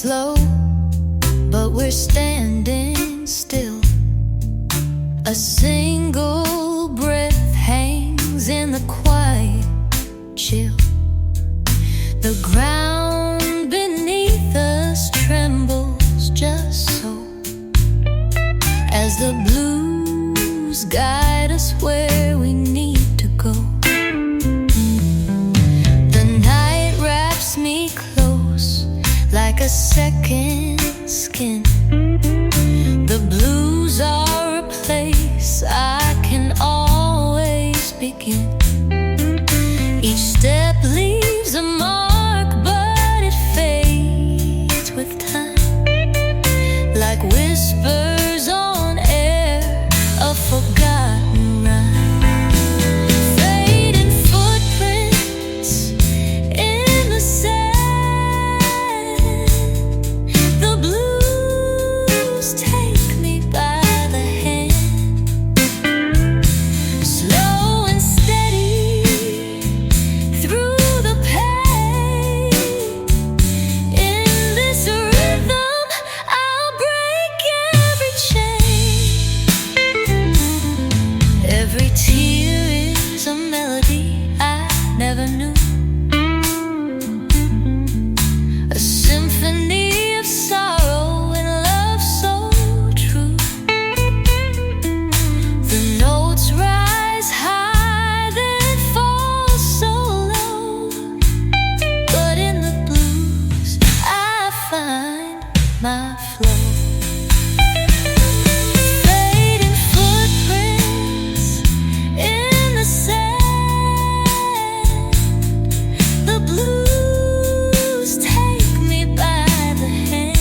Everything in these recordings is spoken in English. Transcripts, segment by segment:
slow, but we're standing still. A single breath hangs in the quiet chill. The ground beneath us trembles just so, as the blues guide us where we need to go. The night wraps me close like a second skin. The blues are a place I can always begin. Each step leaves a mark, but it fades with time, like whispers on air, a forgotten rhyme. Fading footprints in the sand. The blues take me by the hand, slow and steady through the pain. In this rhythm, I'll break every chain. Every tear is a melody I never knew, a symphony of sorrow and love so true. The notes rise high, then fall so low, but in the blues I find my flow. Fading footprints in the sand. The blues take me by the hand,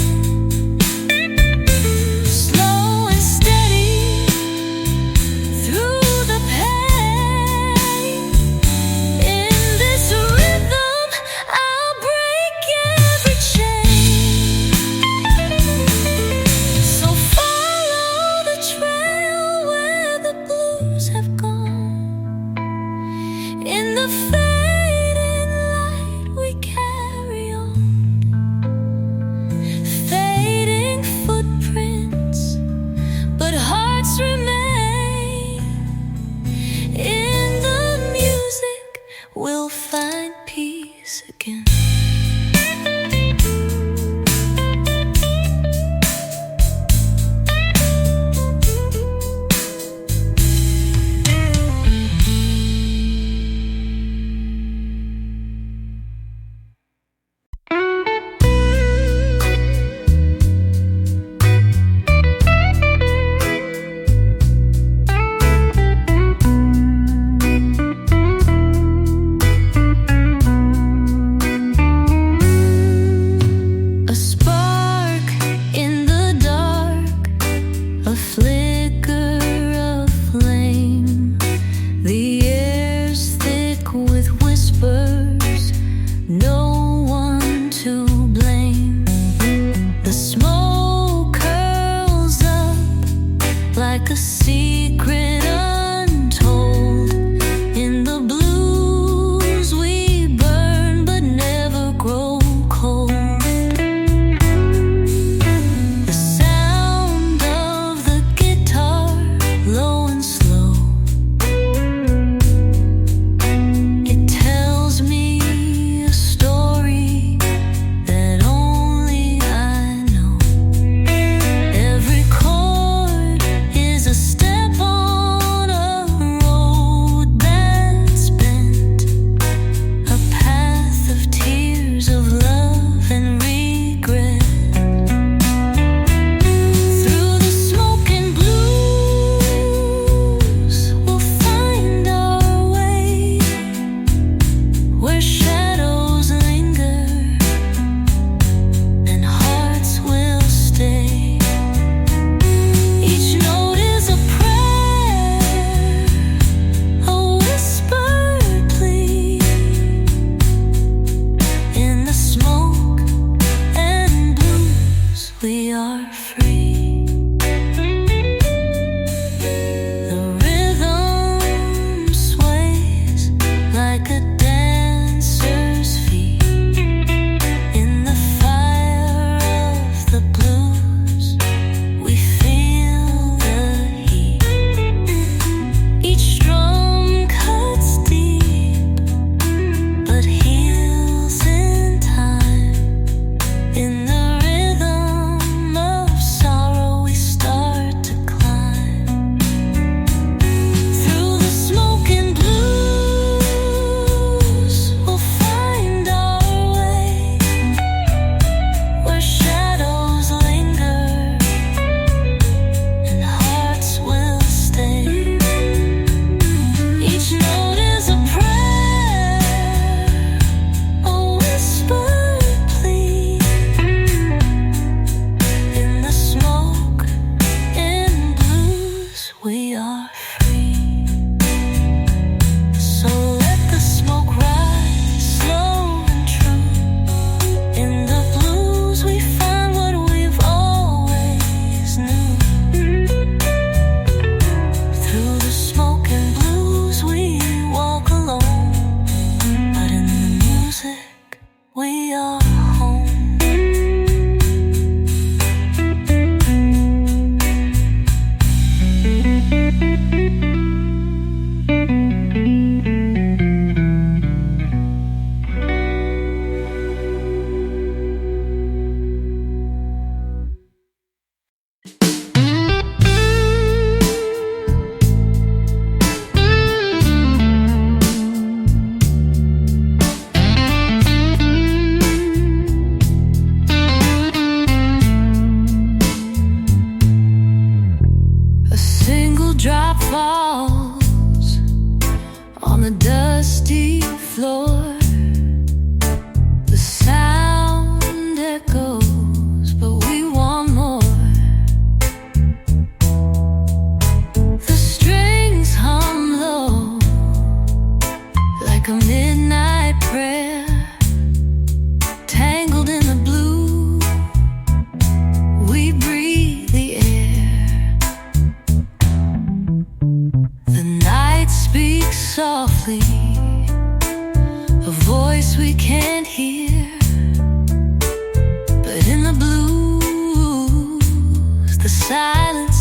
slow and steady through the pain. In this rhythm, I'll break every chain.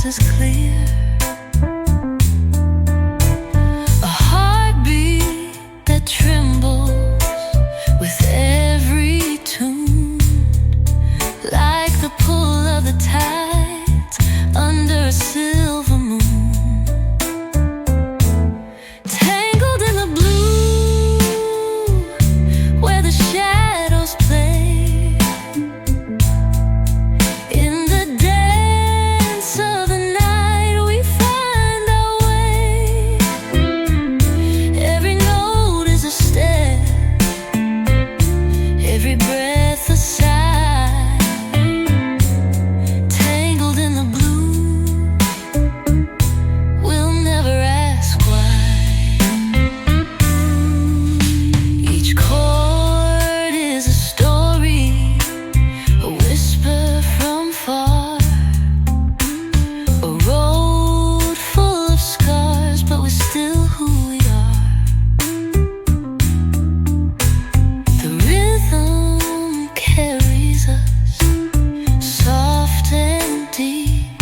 just as clear. A heartbeat that trembles with every tune, like the pull of the tides under a silver moon. Tangled in the blue, where the shadows play, in the dance of the night we find our way. Every note is a step, every breath a sigh. Tangled in the blue, we'll never ask why. Each chord is a story, a whisper from far, a road full of scars, but we're still who we are. The rhythm carries us, soft and deep.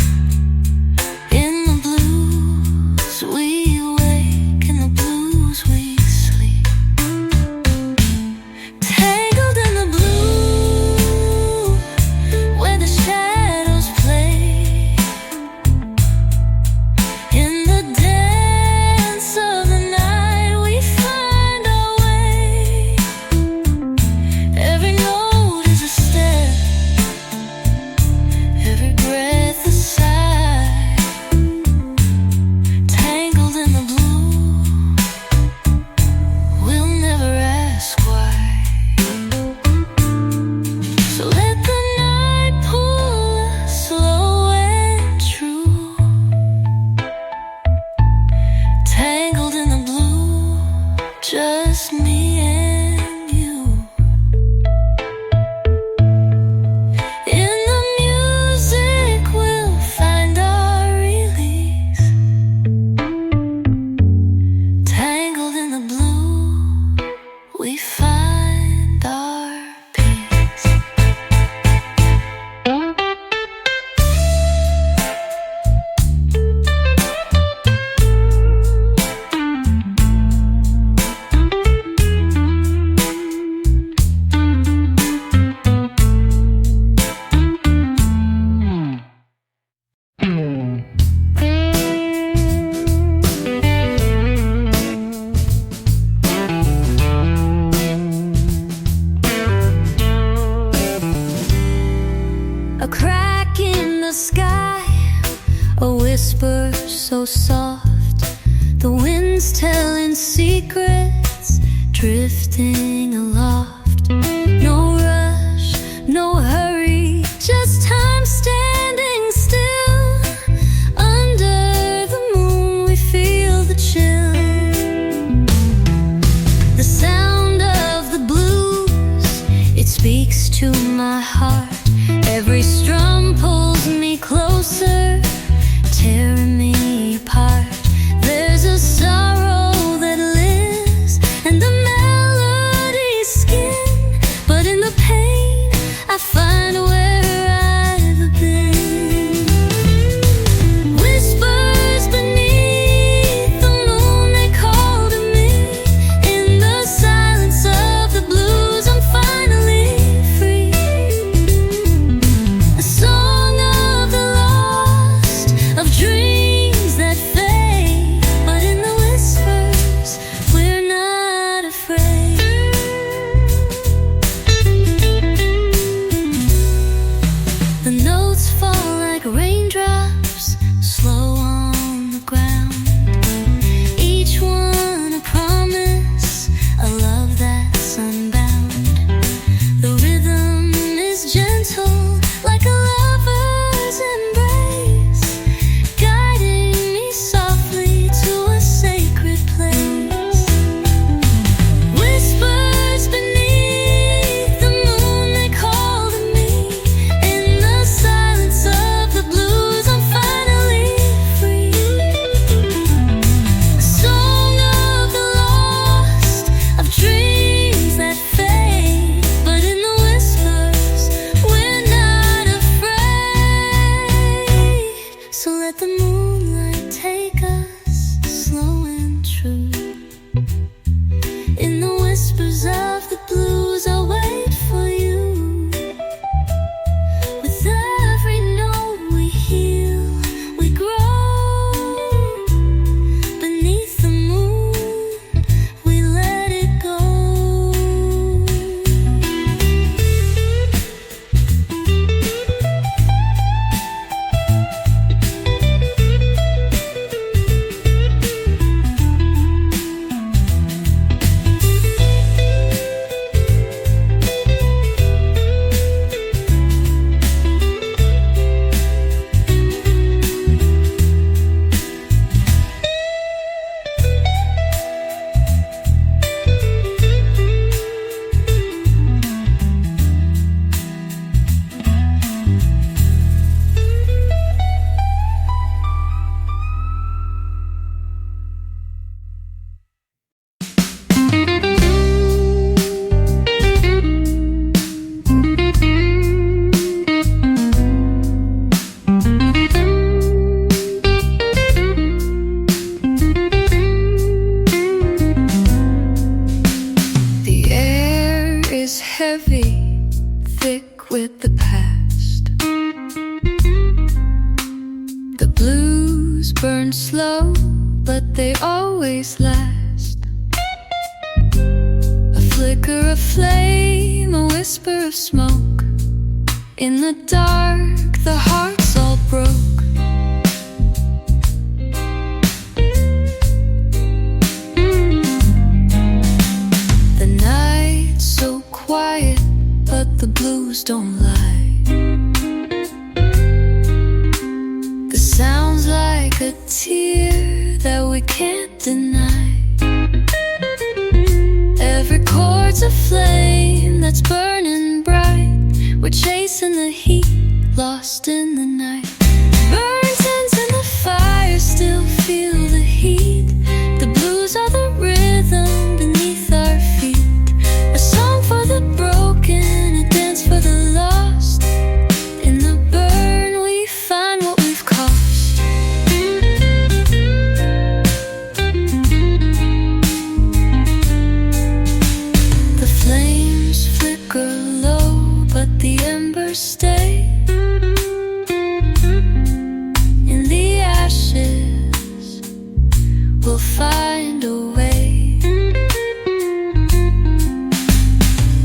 In the blues we wake, in the blues we sleep. Tangled in the blue, where the shadows play, in the dance of the night we find our way. Every note is a step, every breath a sigh. Tangled in the blue, we'll never ask why. So let the night pull us slow and true. Tangled in the blue, just me and you. In the music we'll find our release. Tangled in the blue, we find our peace. A crack in the sky, a whisper so soft, the wind's telling secrets, drifting aloft. No rush, no hurry, just time standing still. Under the moon we feel the chill. The sound of the blues, it speaks to my heart. Every strum pulls me closer, tearing me apart. There's a sorrow that lives, and the melody's skin. But in the pain, I find where I've been. Whispers beneath the moon, they call to me. In the silence of the blues, I'm finally free. A song of the lost, of dreams with the past. The blues burn slow, but they always last. A flicker of flame, a whisper of smoke. In the dark, the heart's all broke. The night's so quiet, but the blues don't lie. The sound's like a tear that we can't deny. Every chord's a flame that's burning bright. We're chasing the heat, lost in the night. Burnt ends in the fire, still feel the heat. The blues are the rhythm beneath our feet. A song for the broken, a dance for the lost. In the burn we find what we've cost. The flames flicker low, but the embers stay. In the ashes we'll find a way.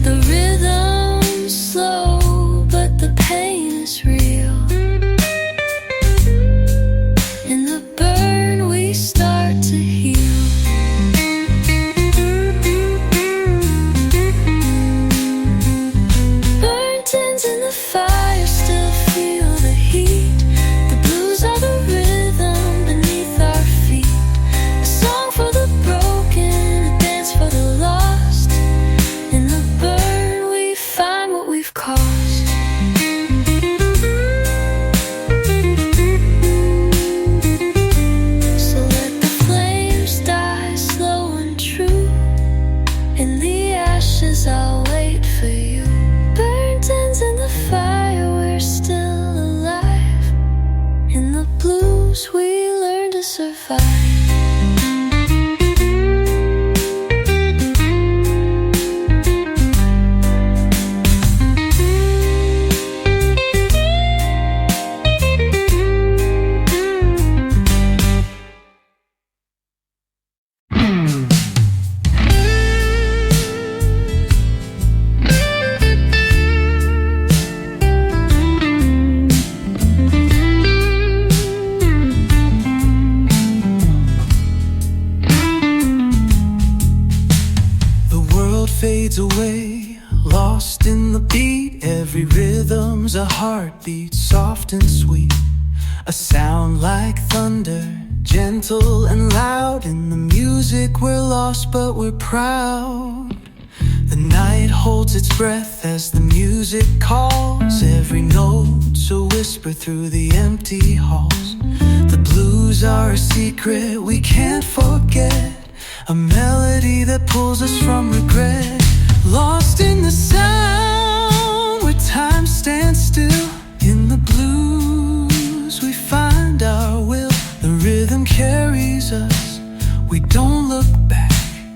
The rhythm's slow, but the pain is real. In the burn we start to heal. Burnt ends in the fire, still feel the heat. The blues are the rhythm beneath our feet. A song for the broken, a dance for the lost. In the burn we find what we've caused. So let the flames die slow and true. In the ashes I'll wait for you. Burnt ends in the fire, we're still alive. In the blues we learn to survive. Fades away, lost in the beat. Every rhythm's a heartbeat, soft and sweet. A sound like thunder, gentle and loud. In the music we're lost, but we're proud. The night holds its breath as the music calls. Every note's a whisper through the empty halls. The blues are a secret we can't forget. A melody that pulls us from regret. Lost in the sound where time stands still. In the blues we find our will. The rhythm carries us, we don't look back.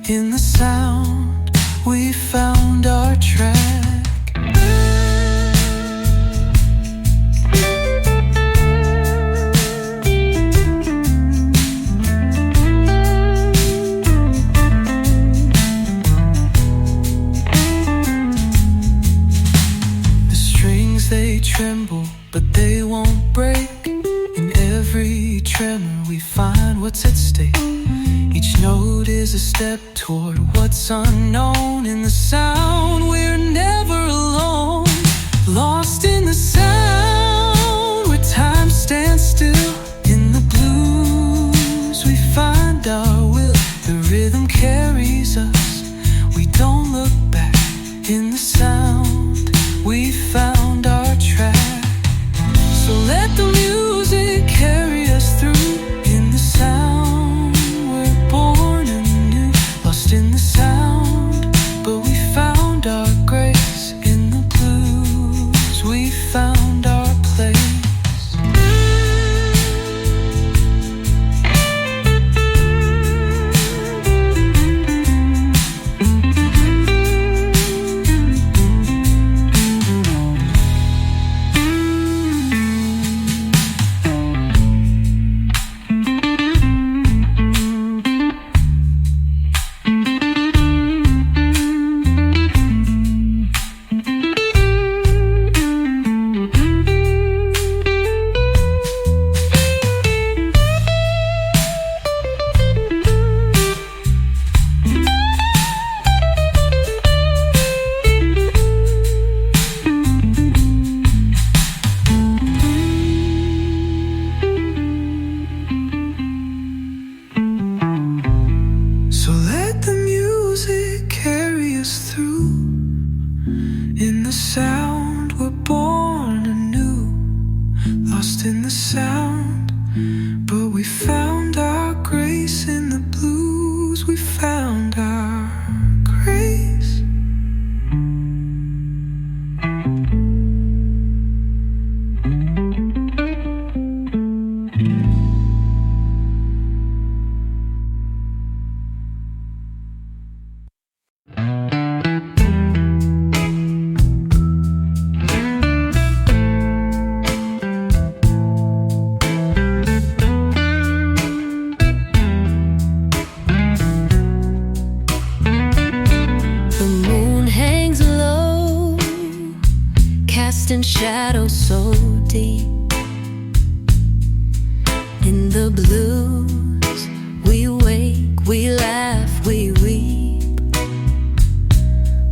In the sound we found our track. They tremble, but they won't break. In every tremor we find what's at stake. Each note is a step toward what's unknown. In the sound we're never alone. Lost in the sound where time stands still. In the blues we find our will. The rhythm carries us, we don't look back. In the sound we found our track. So let the music carry us through. In the sound we're born anew. Lost in the sound, but we found our grace. In the blues we found our place. shadow so deep. In the blues, we wake, we laugh, we weep.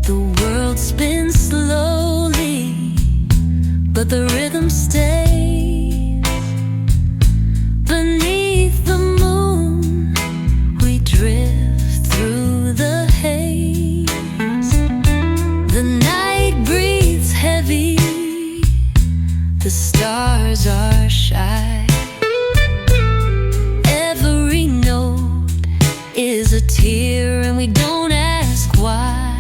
The world spins slowly, but the rhythm stays. Beneath the moon, we drift through the haze. The night breathes heavy, the stars are shy. Every note is a tear, and we don't ask why.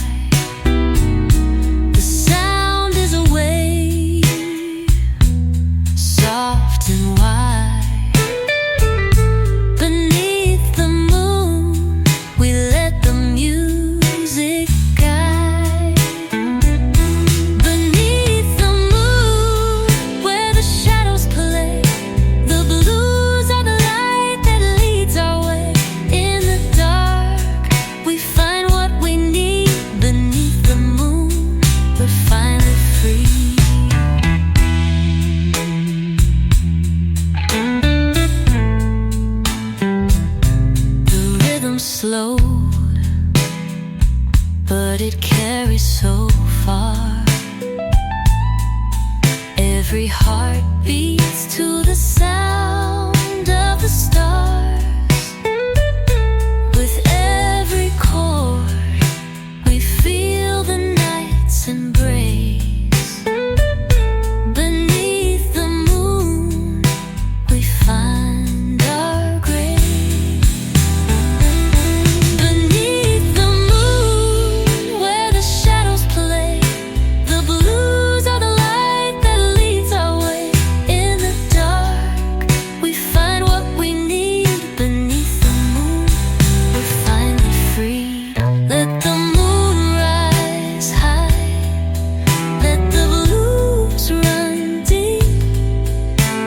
The sound is a wave, soft and wide. Beneath the moon, we let the music guide. Beneath the moon, where the shadows play, the blues are the light that leads our way. In the dark, we find what we need. Beneath the moon, we're finally free. The rhythm slowed, but it carries so far. Every heart beats to the sound of the stars. With every chord, we feel the night's embrace. Beneath the moon, we find our grace. Beneath the moon, where the shadows play, the blues are the light that leads our way. In the dark, we find what we need. Beneath the moon, we're finally free. Let the moon rise high, let the blues run deep.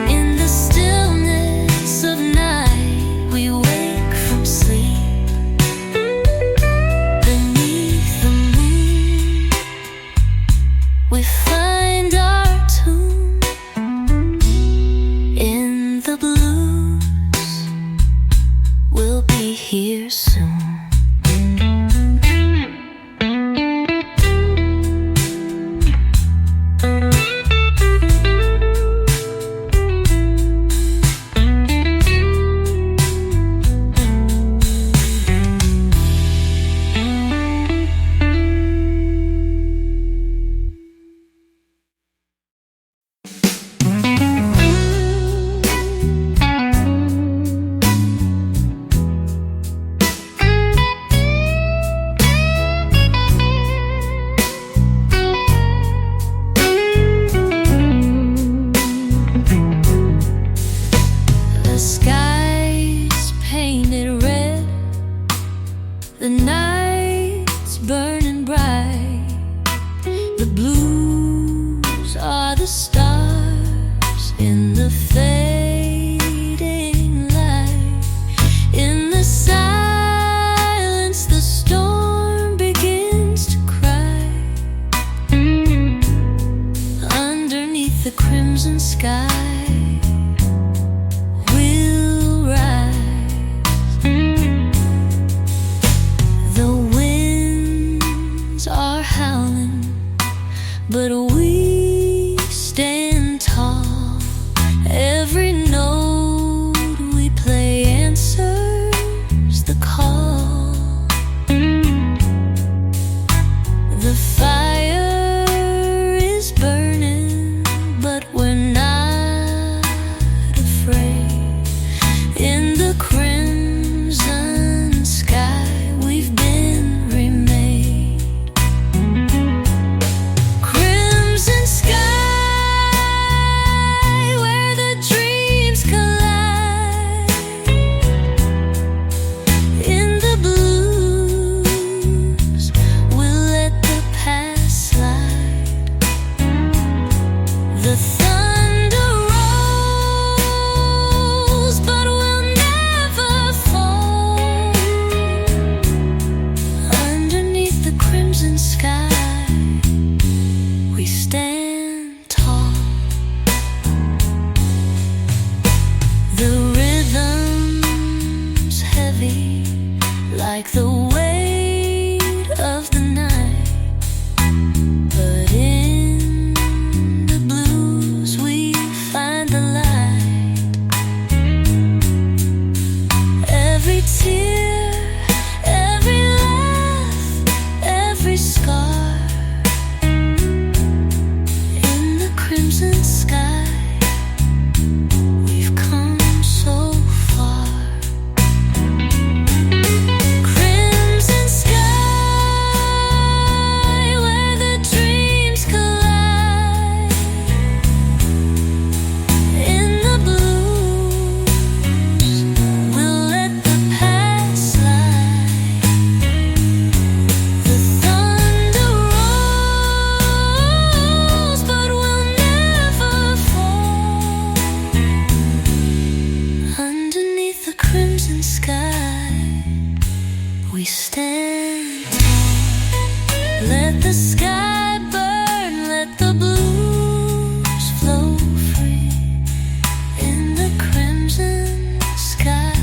In the stillness of night, we wake from sleep. Beneath the moon, we find our tune. In the blues, we'll be here soon. The sky's painted red, the night's burning bright. The blues are the stars in the fading light. In the silence, the storm begins to cry. Underneath the crimson sky, we'll rise. The winds are howling, but we stand tall. Every note we play answers the call. The fire is burning, but we're not afraid. In the crimson sky, we've been remade. Crimson sky, where the dreams collide. In the blues, we'll let the past slide. The thunder rolls, but we'll never fall. Underneath the crimson sky, we stand tall. like the weight of the night. But in the blues we find the light. Every tear, every laugh, every scar, in the crimson sky we've come so far. Crimson sky where the dreams collide. In the blues we'll let the past slide. The thunder rolls, but we'll never fall. Underneath the crimson sky we stand tall. Let the sky burn, let the blues flow free. In the crimson sky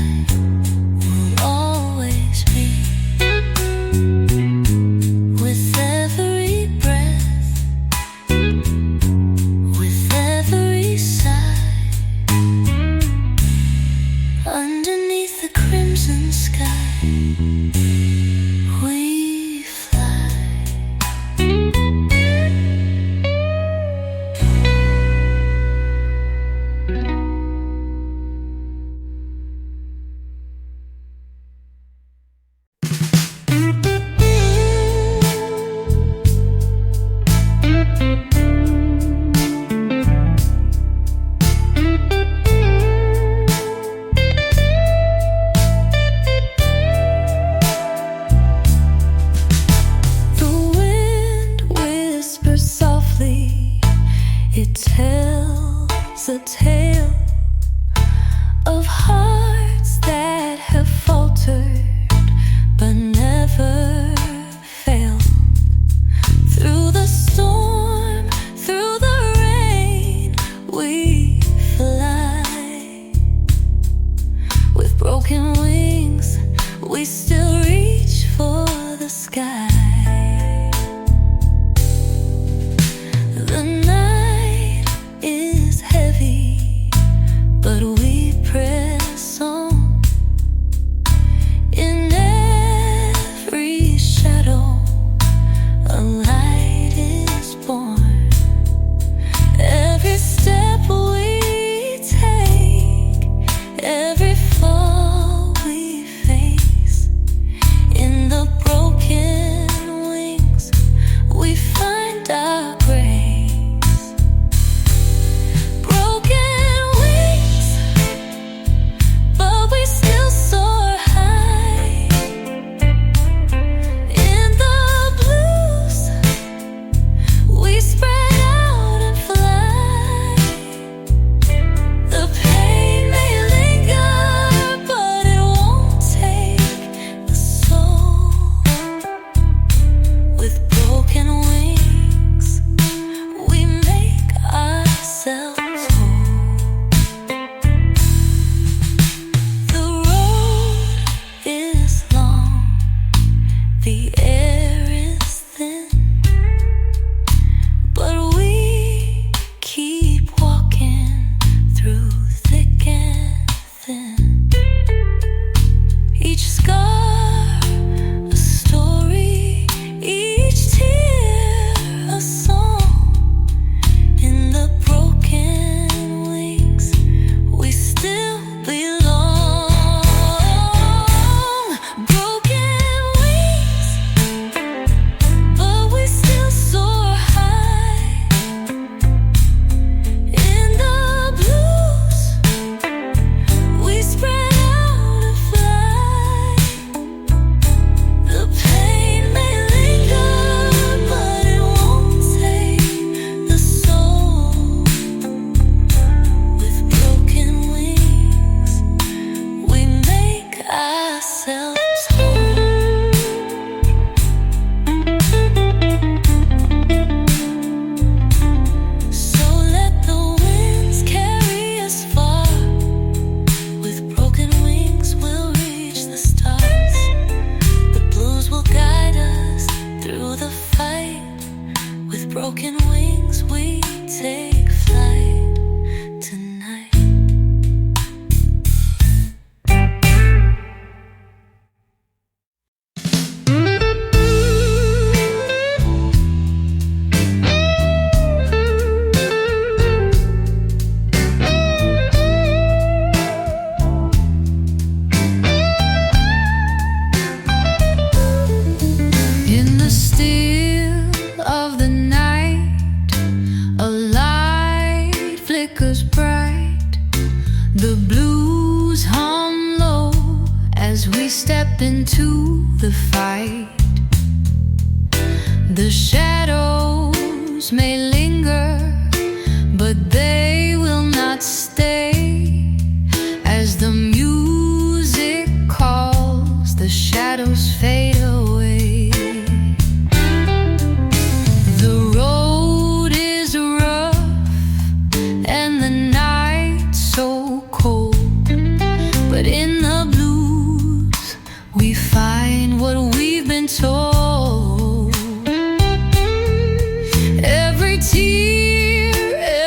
we'll always be. With every breath, with every sigh, underneath the crimson sky we fly. The wind whispers softly, it tells a tale of hearts that have faltered but never failed. Through the storm, through the rain, we fly. With broken wings, we still reach for the sky. The night is heavy, but we press on. In every shadow, a light is born. Every step we take, every fall we face, in the broken wings we find our grace. Broken wings, but we still soar high. In the blues we spread out and fly. The pain may linger, but it won't take the soul. With broken wings we make ourselves whole. The road is long, the air is thin, but we keep walking through thick and thin. Each scar a story, each tear a song. In the broken flickers bright. The blues hum low as we step into the fight. The shadows may linger, but they will not stay. As the music calls, the shadows fade away. The road is rough and the night so cold, but in the blues we find what we've been told. Every tear,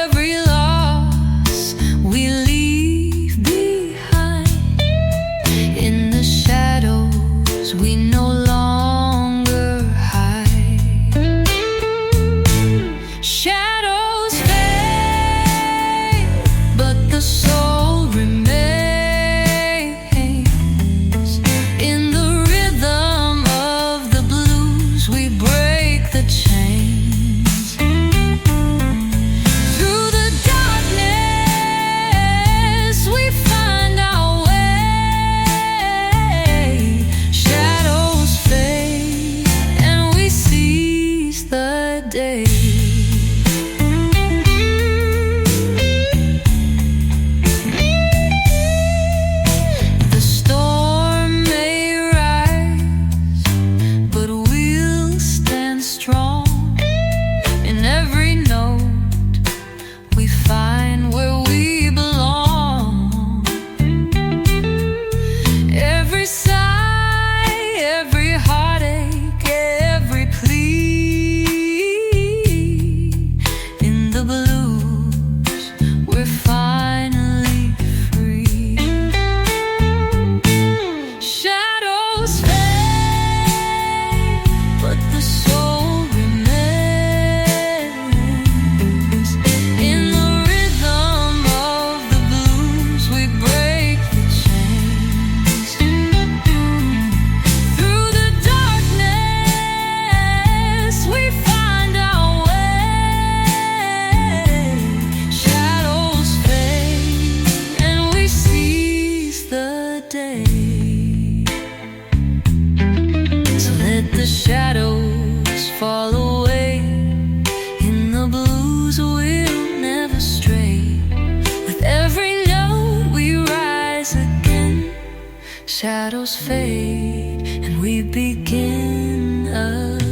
every loss we leave behind. In the shadows we no longer hide. Shadows fade, but the soul remains. In the rhythm of the blues we break the chains. Through the darkness we find our way. Shadows fade and we seize the day. The storm may rise, but we'll stand strong. In every note we find where we belong. Every sigh, every heartache, every plea. In the blues we're finally free. Shadows fade, but the soul remains. In the rhythm of the blues we break the chains. Through the darkness we find our way. Shadows fade and we seize the day. So let the shadows fall away. In the blues we'll never stray. With every note we rise again. Shadows fade and we begin again.